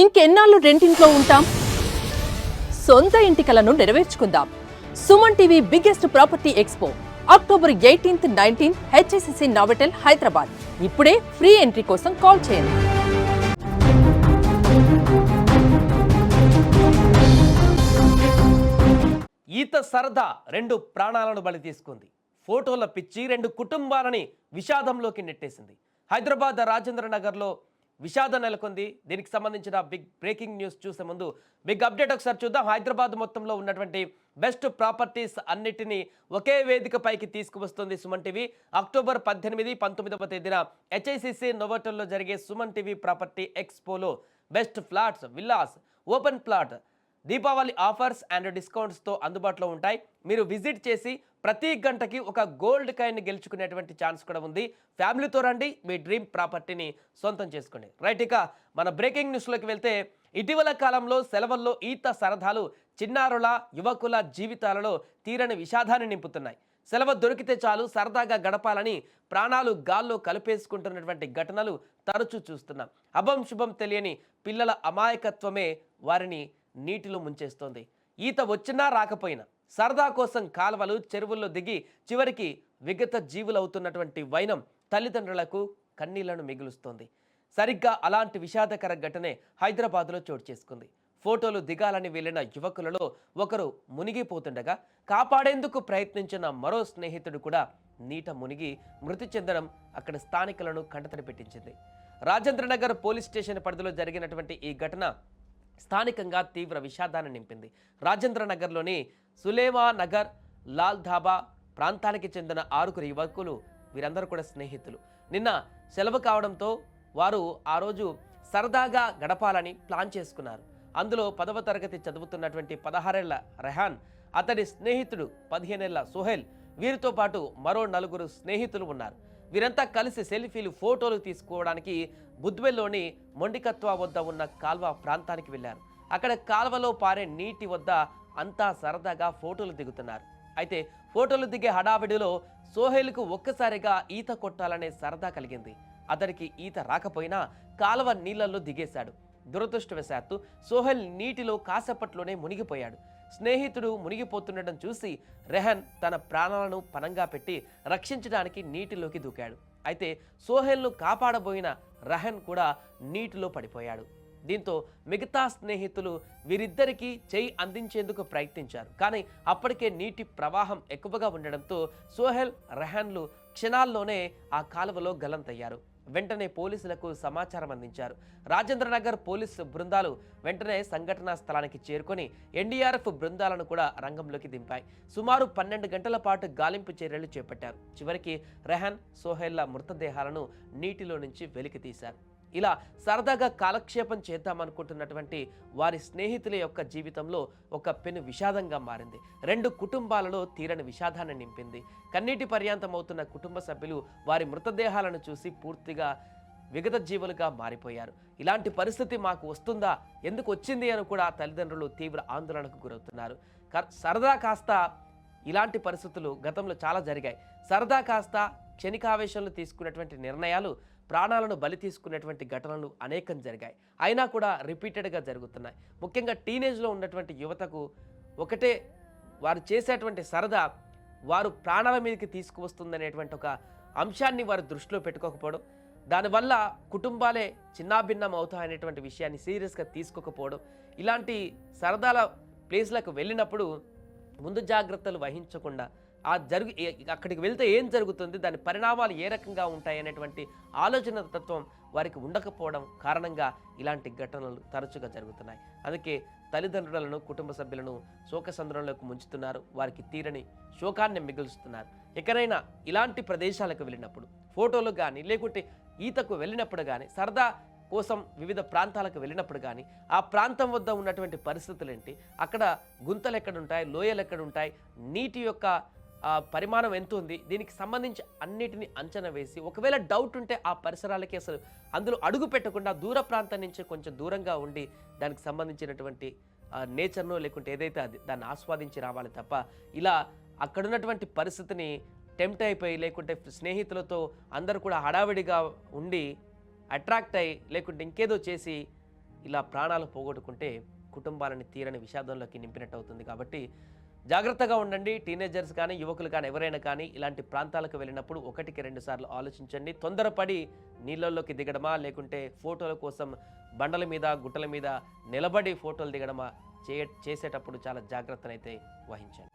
ఇంకెన్నాళ్ళు రెంటింట్లో ఉంటాం? సొంత ఇంటి కలను నెరవేర్చుకుందాం. Suman TV biggest property expo October 18th, 19th HSCC Novotel Hyderabad. ఇప్పుడే ఫ్రీ ఎంట్రీ కోసం కాల్ చేయండి. ఈత సరదా రెండు ప్రాణాలను బలి తీసుకుంది. ఫోటోల పిచ్చి రెండు కుటుంబాలని విషాదంలోకి నెట్టేసింది. హైదరాబాద్ రాజేంద్ర నగర్లో విషాదం నెలకొంది. దీనికి సంబంధించిన బిగ్ బ్రేకింగ్ న్యూస్ చూసే ముందు బిగ్ అప్డేట్ ఒకసారి చూద్దాం. హైదరాబాద్ మొత్తంలో ఉన్నటువంటి బెస్ట్ ప్రాపర్టీస్ అన్నిటినీ ఒకే వేదిక పైకి తీసుకువస్తుంది సుమన్ టీవీ. అక్టోబర్ 18, 19వ తేదీన హెచ్ఐసిసి నోవోటెల్లో జరిగే సుమన్ టీవీ ప్రాపర్టీ ఎక్స్పోలో best flats, villas, open plot, Deepavali offers and డిస్కౌంట్స్తో అందుబాటులో ఉంటాయి. మీరు విజిట్ చేసి ప్రతి గంటకి ఒక గోల్డ్ కాయిన్ గెలుచుకునేటువంటి ఛాన్స్ కూడా ఉంది. ఫ్యామిలీతో రండి, మీ డ్రీమ్ ప్రాపర్టీని సొంతం చేసుకోండి. రైట్, ఇక మన బ్రేకింగ్ న్యూస్లోకి వెళ్తే ఇటీవల కాలంలో సెలవుల్లో ఈత సరదాలు చిన్నారుల, యువకుల జీవితాలలో తీరని విషాదాన్ని నింపుతున్నాయి. సెలవు దొరికితే చాలు సరదాగా గడపాలని ప్రాణాలు గాల్లో కలిపేసుకుంటున్నటువంటి ఘటనలు తరచూ చూస్తున్నాం. అభం శుభం తెలియని పిల్లల అమాయకత్వమే వారిని నీటిలో ముంచేస్తోంది. ఈత వచ్చినా రాకపోయినా సరదా కోసం కాలువలు, చెరువుల్లో దిగి చివరికి విగత జీవులవుతున్నటువంటి వైనం తల్లిదండ్రులకు కన్నీళ్లను మిగులుస్తోంది. సరిగ్గా అలాంటి విషాదకర ఘటనే హైదరాబాద్లో చోటు చేసుకుంది. ఫోటోలు దిగాలని వెళ్లిన యువకులలో ఒకరు మునిగిపోతుండగా కాపాడేందుకు ప్రయత్నించిన మరో స్నేహితుడు కూడా నీట మునిగి మృతి చెందడం అక్కడ స్థానికులను కంటతడి పెట్టించింది. రాజేంద్రనగర్ పోలీస్ స్టేషన్ పరిధిలో జరిగినటువంటి ఈ ఘటన స్థానికంగా తీవ్ర విషాదాన్ని నింపింది. రాజేంద్రనగర్లోని సులేమా నగర్, లాల్ ధాబా ప్రాంతానికి చెందిన 6 యువకులు, వీరందరూ కూడా స్నేహితులు. నిన్న సెలవు కావడంతో వారు ఆ రోజు సరదాగా గడపాలని ప్లాన్ చేసుకున్నారు. అందులో 10వ తరగతి చదువుతున్నటువంటి 16 ఏళ్ల రెహాన్, అతడి స్నేహితుడు 15 ఏళ్ల సోహెల్, వీరితో పాటు మరో 4 స్నేహితులు ఉన్నారు. వీరంతా కలిసి సెల్ఫీలు, ఫోటోలు తీసుకోవడానికి బుద్వెల్లోని మొండికత్వ వద్ద ఉన్న కాల్వ ప్రాంతానికి వెళ్లారు. అక్కడ కాల్వలో పారే నీటి వద్ద అంతా సరదాగా ఫోటోలు దిగుతున్నారు. అయితే ఫోటోలు దిగే హడావిడిలో సోహెల్కు ఒక్కసారిగా ఈత కొట్టాలనే సరదా కలిగింది. అతడికి ఈత రాకపోయినా కాలువ నీళ్లలో దిగేశాడు. దురదృష్టవశాత్తు సోహెల్ నీటిలో కాసేపట్లోనే మునిగిపోయాడు. స్నేహితుడు మునిగిపోతుండటం చూసి రెహన్ తన ప్రాణాలను పణంగా పెట్టి రక్షించడానికి నీటిలోకి దూకాడు. అయితే సోహెల్ను కాపాడబోయిన రెహన్ కూడా నీటిలో పడిపోయాడు. దీంతో మిగతా స్నేహితులు వీరిద్దరికీ చేయి అందించేందుకు ప్రయత్నించారు. కానీ అప్పటికే నీటి ప్రవాహం ఎక్కువగా ఉండడంతో సోహెల్, రెహాన్లు క్షణాల్లోనే ఆ కాలువలో గల్లంతయ్యారు. వెంటనే పోలీసులకు సమాచారం అందించారు. రాజేంద్రనగర్ పోలీసు బృందాలు వెంటనే సంఘటనా స్థలానికి చేరుకొని ఎన్డీఆర్ఎఫ్ బృందాలను కూడా రంగంలోకి దింపాయి. సుమారు 12 గంటల పాటు గాలింపు చర్యలు చేపట్టారు. చివరికి రెహాన్, సోహెల్ల మృతదేహాలను నీటిలో నుంచి వెలికి తీశారు. ఇలా సరదాగా కాలక్షేపం చేద్దామనుకుంటున్నటువంటి వారి స్నేహితుల యొక్క జీవితంలో ఒక పెను విషాదంగా మారింది. 2 కుటుంబాలలో తీరని విషాదాన్ని నింపింది. కన్నీటి పర్యాంతమవుతున్న కుటుంబ సభ్యులు వారి మృతదేహాలను చూసి పూర్తిగా విగత జీవులుగా మారిపోయారు. ఇలాంటి పరిస్థితి మాకు వస్తుందా, ఎందుకు వచ్చింది అని కూడా తల్లిదండ్రులు తీవ్ర ఆందోళనకు గురవుతున్నారు. సరదా కాస్త ఇలాంటి పరిస్థితులు గతంలో చాలా జరిగాయి. సరదా కాస్త క్షణికావేశంలో తీసుకున్నటువంటి నిర్ణయాలు ప్రాణాలను బలి తీసుకునేటువంటి ఘటనలు అనేకం జరిగాయి. అయినా కూడా రిపీటెడ్గా జరుగుతున్నాయి. ముఖ్యంగా టీనేజ్లో ఉన్నటువంటి యువతకు ఒకటే, వారు చేసేటువంటి సరదా వారు ప్రాణాల మీదకి తీసుకువస్తుందనేటువంటి ఒక అంశాన్ని వారు దృష్టిలో పెట్టుకోకపోవడం, దానివల్ల కుటుంబాలే చిన్నాభిన్నం అవుతాయనేటువంటి విషయాన్ని సీరియస్గా తీసుకోకపోవడం, ఇలాంటి సరదాల ప్లేస్లకు వెళ్ళినప్పుడు ముందు జాగ్రత్తలు వహించకుండా అక్కడికి వెళ్తే ఏం జరుగుతుంది, దాని పరిణామాలు ఏ రకంగా ఉంటాయి అనేటువంటి ఆలోచన తత్వం వారికి ఉండకపోవడం కారణంగా ఇలాంటి ఘటనలు తరచుగా జరుగుతున్నాయి. అందుకే తల్లిదండ్రులను, కుటుంబ సభ్యులను శోకసంద్రంలోకి ముంచుతున్నారు. వారికి తీరని శోకాన్ని మిగులుస్తున్నారు. ఎక్కడైనా ఇలాంటి ప్రదేశాలకు వెళ్ళినప్పుడు ఫోటోలు కానీ, లేకుంటే ఈతకు వెళ్ళినప్పుడు కానీ, సరదా కోసం వివిధ ప్రాంతాలకు వెళ్ళినప్పుడు కానీ ఆ ప్రాంతం వద్ద ఉన్నటువంటి పరిస్థితులు ఏంటి, అక్కడ గుంతలు ఎక్కడుంటాయి, లోయలు ఎక్కడుంటాయి, నీటి యొక్క పరిమాణం ఎంత ఉంది, దీనికి సంబంధించి అన్నిటిని అంచనా వేసి ఒకవేళ డౌట్ ఉంటే ఆ పరిసరాలకి అసలు అందులో అడుగు పెట్టకుండా దూర ప్రాంతం నుంచి కొంచెం దూరంగా ఉండి దానికి సంబంధించినటువంటి నేచర్ను లేకుంటే ఏదైతే అది దాన్ని ఆస్వాదించి రావాలి తప్ప ఇలా అక్కడున్నటువంటి పరిస్థితిని టెంప్ట్ అయిపోయి లేకుంటే స్నేహితులతో అందరూ కూడా హడావిడిగా ఉండి అట్రాక్ట్ అయ్యి లేకుంటే ఇంకేదో చేసి ఇలా ప్రాణాలు పోగొట్టుకుంటే కుటుంబాలని తీరని విషాదంలోకి నింపినట్టు అవుతుంది. కాబట్టి జాగ్రత్తగా ఉండండి. టీనేజర్స్ కానీ యువకులు కానీ ఎవరైనా కానీ ఇలాంటి ప్రాంతాలకు వెళ్ళినప్పుడు 1-2 సార్లు ఆలోచించండి. తొందరపడి నీళ్ళల్లోకి దిగడమా లేకుంటే ఫోటోల కోసం బండల మీద గుట్టల మీద నిలబడి ఫోటోలు దిగడమా చేసేటప్పుడు చాలా జాగ్రత్తనైతే వహించండి.